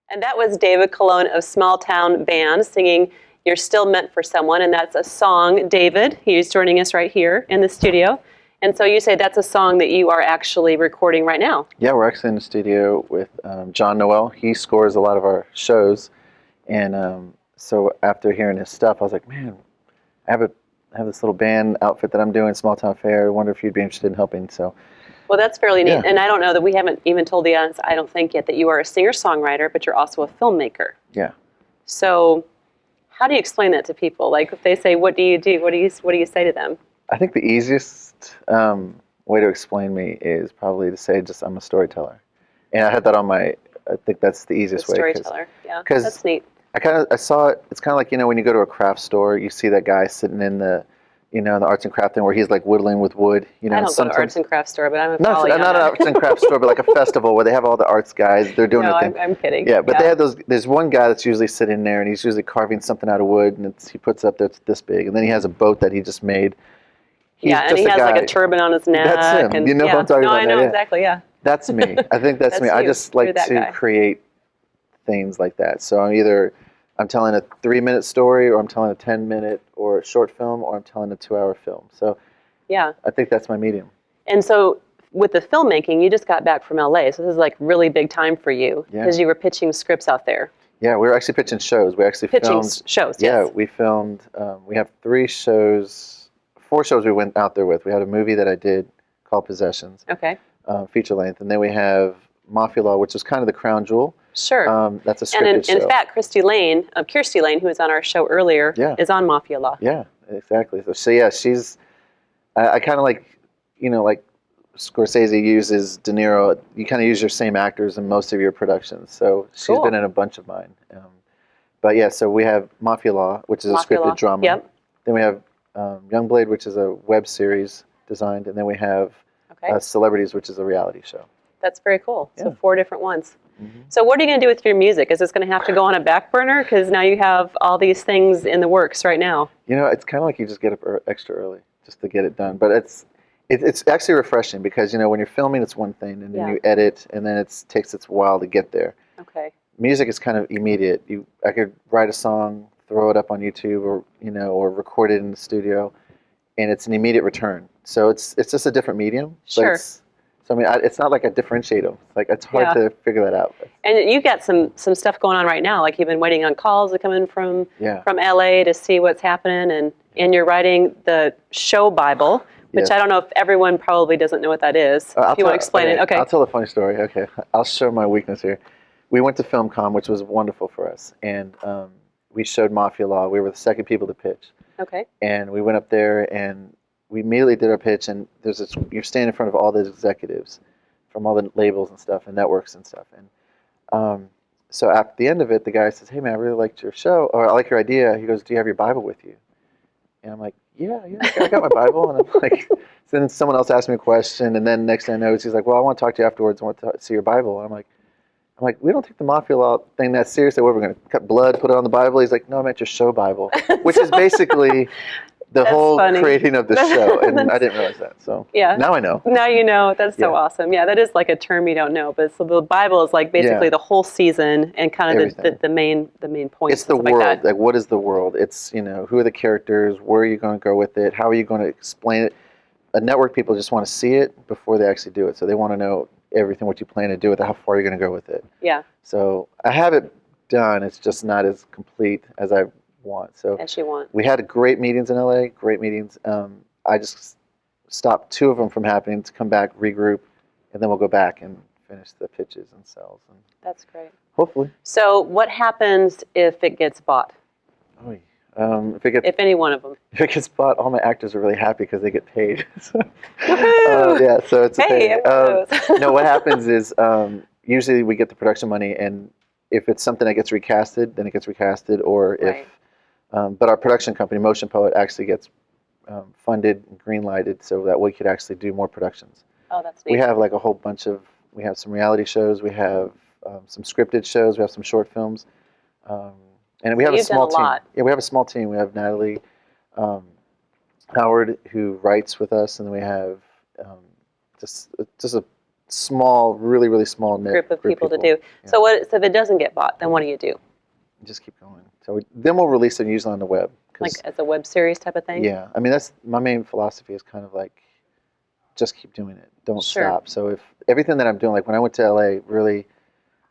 And that was David Colo of Small Town Band singing You're Still Meant for Someone, and that's a song. David, he's joining us right here in the studio. And so you say that's a song that you are actually recording right now. Yeah, we're actually in the studio with John Noel. He scores a lot of our shows. And so after hearing his stuff, I was like, man, I have this little band outfit that I'm doing, Small Town Fair. I wonder if you'd be interested in helping. So, well, that's fairly neat. Yeah. And I don't know that we haven't even told the audience, I don't think yet, that you are a singer-songwriter, but you're also a filmmaker. Yeah. So how do you explain that to people? Like if they say, what do you do? What do you say to them? I think the easiest way to explain me is probably to say just I'm a storyteller. And I had that on my, I think that's the easiest way. Storyteller, yeah, that's neat. I saw it, it's kind of like, when you go to a craft store, you see that guy sitting in the, the arts and craft thing where he's like whittling with wood. I don't go to arts and craft store, but I'm a not an arts and craft store, but like a festival where they have all the arts guys. They're doing their thing. I'm kidding. Yeah, but they have those. There's one guy that's usually sitting there, and he's usually carving something out of wood, and he puts it up there. It's this big, and then he has a boat that he just made. And he has like a turban on his neck. That's him. And, you know what I'm talking about? I know exactly. Yeah. That's me. I think that's me. I just like to create things like that. So I'm telling a 3-minute story, or I'm telling a 10-minute or a short film, or I'm telling a 2-hour film. So yeah, I think that's my medium. And so with the filmmaking, you just got back from LA, so this is like really big time for you because you were pitching scripts out there. Yeah, we were actually pitching shows. We actually filmed shows. Yeah, yes. we filmed. We have 4 shows we went out there with. We had a movie that I did called Possessions. Okay. Feature length, and then we have Mafia Law, which is kind of the crown jewel. Sure. That's a scripted show. And in fact, Kirstie Lane, who was on our show earlier, is on Mafia Law. Yeah, exactly. So yeah, she's. I kind of like, like Scorsese uses De Niro. You kind of use your same actors in most of your productions. So she's been in a bunch of mine. But yeah, so we have Mafia Law, which is a scripted drama. Yep. Then we have Youngblade, which is a web series designed, and then we have Celebrities, which is a reality show. That's very cool. Yeah. So 4 different ones. Mm-hmm. So what are you going to do with your music? Is this going to have to go on a back burner? Because now you have all these things in the works right now. It's kind of like you just get up extra early just to get it done. But it's actually refreshing because, when you're filming, it's one thing, and then you edit, and then it takes its while to get there. Okay. Music is kind of immediate. I could write a song, throw it up on YouTube, or or record it in the studio, and it's an immediate return. So it's just a different medium. Sure. So it's not like I differentiate them. Like it's hard to figure that out. And you've got some stuff going on right now. Like you've been waiting on calls to come in from LA to see what's happening, and you're writing the show Bible, which I don't know if everyone probably doesn't know what that is. If you want to explain it, okay. I'll tell a funny story. Okay, I'll show my weakness here. We went to FilmCom, which was wonderful for us, and we showed Mafia Law. We were the second people to pitch. Okay. And we went up there and we immediately did our pitch, and you're standing in front of all the executives from all the labels and stuff and networks and stuff. And so at the end of it, the guy says, "Hey man, I really liked your show, or I like your idea." He goes, "Do you have your Bible with you?" And I'm like, "Yeah, I got my Bible." And I'm like, so then someone else asked me a question, and then next thing I know, he's like, "Well, I want to talk to you afterwards. I want to see your Bible." And I'm like, we don't take the Mafia Law thing that seriously. We're going to cut blood, put it on the Bible. He's like, "No, I meant your show Bible," which is basically the whole creating of the show. And I didn't realize that. So now I know. Now you know. That's so awesome. Yeah, that is like a term you don't know. But so the Bible is like basically the whole season and kind of the main points. It's the world. Like what is the world? It's, who are the characters? Where are you going to go with it? How are you going to explain it? A network people just want to see it before they actually do it. So they want to know everything, what you plan to do with it, how far you're going to go with it. Yeah. So I have it done. It's just not as complete as I want. So as you want. We had great meetings in LA, great meetings. I just stopped 2 of them from happening to come back, regroup, and then we'll go back and finish the pitches and sales. And that's great. Hopefully. So what happens if it gets bought? If any one of them. If it gets bought, all my actors are really happy because they get paid. Yeah, so it's a thing. No, what happens is usually we get the production money, and if it's something that gets recasted, then it gets recasted. Or but our production company, Motion Poet, actually gets funded and green-lighted so that we could actually do more productions. Oh, that's neat. We have like a whole bunch of, we have some reality shows, we have some scripted shows, we have some short films. And we have a small team. Yeah, we have a small team. We have Natalie Howard, who writes with us, and then we have just a small, really, really small group of people to do. Yeah. So if it doesn't get bought, then what do you do? Just keep going. So then we'll release it usually on the web. Like as a web series type of thing? Yeah. I mean, that's my main philosophy is kind of like, just keep doing it. Don't stop. So if everything that I'm doing, like when I went to LA, really,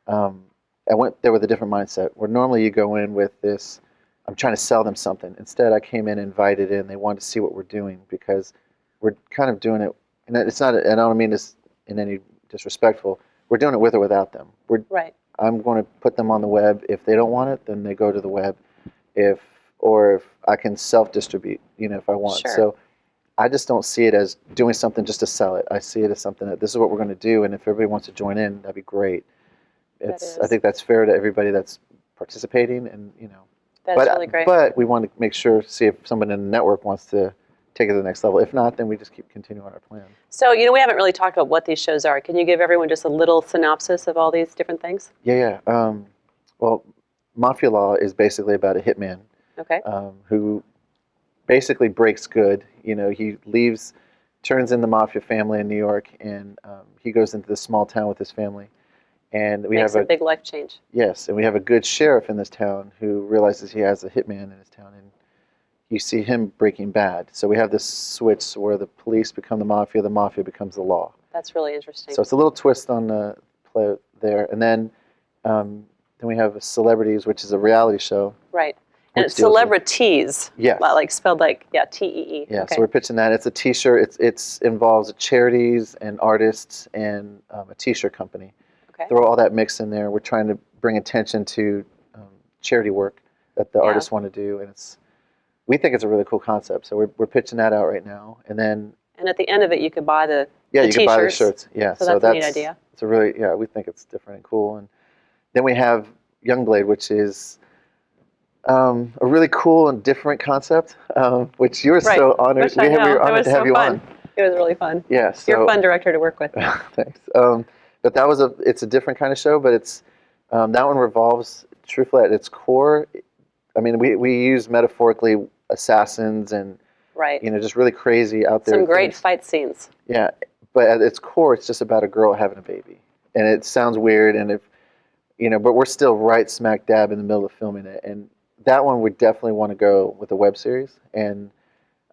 I went there with a different mindset, where normally you go in with this, I'm trying to sell them something. Instead, I came in, invited in, they wanted to see what we're doing, because we're kind of doing it, and it's not, and I don't mean this in any disrespectful, we're doing it with or without them. I'm going to put them on the web. If they don't want it, then they go to the web. If I can self-distribute, if I want. So I just don't see it as doing something just to sell it. I see it as something that this is what we're going to do, and if everybody wants to join in, that'd be great. I think that's fair to everybody that's participating, and That's really great. But we want to make sure, see if someone in the network wants to take it to the next level. If not, then we just keep continuing our plan. So, we haven't really talked about what these shows are. Can you give everyone just a little synopsis of all these different things? Yeah. Well, Mafia Law is basically about a hitman who basically breaks good. He leaves, turns in the mafia family in New York, and he goes into this small town with his family. And we Makes have a big life change. Yes, and we have a good sheriff in this town who realizes he has a hitman in his town, and you see him breaking bad. So we have this switch where the police become the mafia becomes the law. That's really interesting. So it's a little twist on the play there. And then we have Celebrities, which is a reality show. Right. And it's celebrities. Yes. Like spelled like, T-E-E. Yeah, so we're pitching that. It's a T-shirt. It involves charities and artists and a T-shirt company. Okay. Throw all that mix in there. We're trying to bring attention to charity work that the artists want to do, and we think it's a really cool concept. So we're pitching that out right now, and at the end of it, you could buy the you T-shirts. can buy the shirts. Yeah, so that's a neat idea. It's a really we think it's different and cool. And then we have Youngblade, which is a really cool and different concept, which you're so honored. We were honored to have you on. It was really fun. Yeah, so, you're a fun director to work with. Thanks. But it's a different kind of show, but it's that one revolves truthfully at its core. I mean, we use metaphorically assassins and just really crazy out there. Some great fight scenes. Yeah, but at its core, it's just about a girl having a baby, and it sounds weird, and but we're still right smack dab in the middle of filming it, and that one we definitely want to go with a web series, and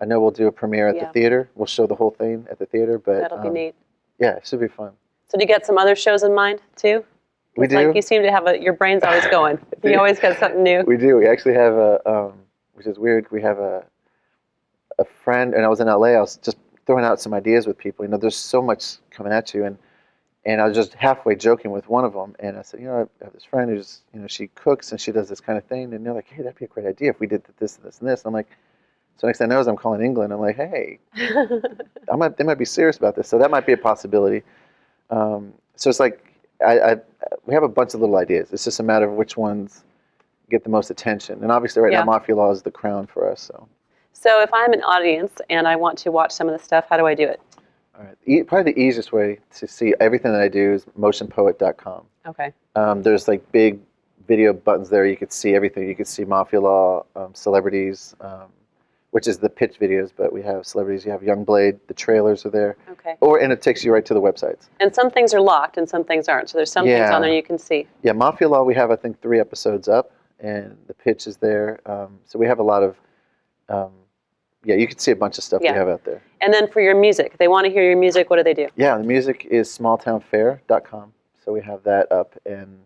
I know we'll do a premiere at the theater. We'll show the whole thing at the theater, but that'll be neat. Yeah, it should be fun. So do you get some other shows in mind too? We do. Like you seem to have your brain's always going. You always got something new. We do. We actually have which is weird. We have a friend, and I was in LA. I was just throwing out some ideas with people. There's so much coming at you, and I was just halfway joking with one of them, and I said, I have this friend who's, she cooks and she does this kind of thing, and they're like, hey, that'd be a great idea if we did this and this and this. And I'm like, so next thing I know is I'm calling England. I'm like, hey, they might be serious about this, so that might be a possibility. So it's like we have a bunch of little ideas. It's just a matter of which ones get the most attention. And obviously right now Mafia Law is the crown for us. So if I'm an audience and I want to watch some of the stuff, how do I do it? All right. Probably the easiest way to see everything that I do is motionpoet.com. Okay. There's like big video buttons there. You could see everything. You could see Mafia Law, Celebrities, which is the pitch videos, but we have Celebrities, you have Youngblade, the trailers are there. Okay. And it takes you right to the websites. And some things are locked and some things aren't, so there's some things on there you can see. Yeah, Mafia Law, we have, I think, 3 episodes up, and the pitch is there. So we have a lot of, you can see a bunch of stuff we have out there. And then for your music, if they want to hear your music, what do they do? Yeah, the music is smalltownfair.com, so we have that up, and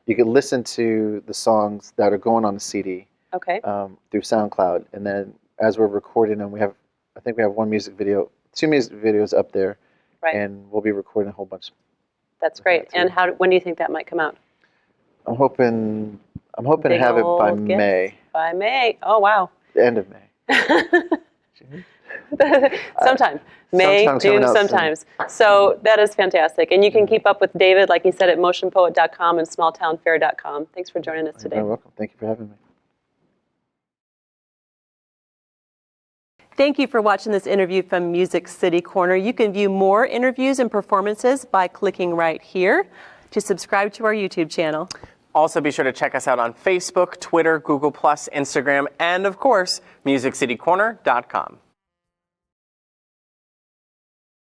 you can listen to the songs that are going on the CD through SoundCloud, and then as we're recording them, I think we have 2 music videos up there, and we'll be recording a whole bunch. That's great. And when do you think that might come out? I'm hoping to have it by May. By May. Oh wow. The end of May. Sometime. May, June, sometimes. Soon. So that is fantastic. And you can keep up with David, like he said, at motionpoet.com and smalltownfair.com. Thanks for joining us today. You're welcome. Thank you for having me. Thank you for watching this interview from Music City Corner. You can view more interviews and performances by clicking right here to subscribe to our YouTube channel. Also, be sure to check us out on Facebook, Twitter, Google+, Instagram, and, of course, MusicCityCorner.com.